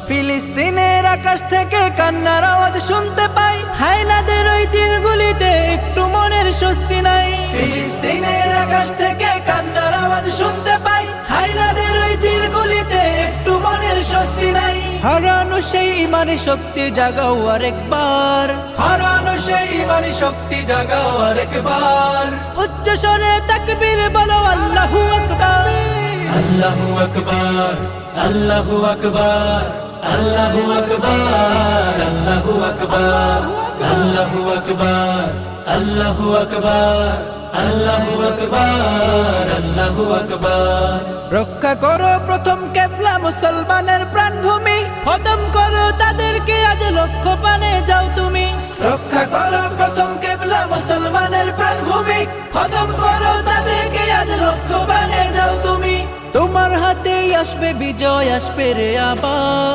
ফিলিস্তিনের আকাশ থেকে কান্নার আওয়াজ শুনতে পাই, হায়নাদের ওই তীরগুলিতে একটু মনের স্বস্তি নাই। ফিলিস্তিনের আকাশ থেকে কান্নার আওয়াজ শুনতে পাই, হায়নাদের ওই তীরগুলিতে একটু মনের স্বস্তি নাই। হারানো সেই ইমানি শক্তি জাগাও আরেকবার, হারানো সেই ইমানি শক্তি জাগাও আরেকবার। উচ্চ স্বরে তাকবীর বলো আল্লাহু আকবার, আল্লাহু আকবার, আল্লাহু আকবার, আল্লাহু আকবার, আল্লাহু আকবার, আল্লাহু আকবার, আল্লাহু আকবার, আল্লাহু আকবার, আল্লাহু আকবার। রক্ষা করো প্রথম কিবলা মুসলমানের প্রাণভূমি, খতম করো তাদেরকে আজ লক্ষ্য পানে যাও তুমি। রক্ষা করো প্রথম কিবলা মুসলমানের প্রাণভূমি, খতম করো তাদেরকে আজ লক্ষ্য পানে যাও তুমি। তোমার হাতেই আসবে বিজয়, আসবে রে আবার।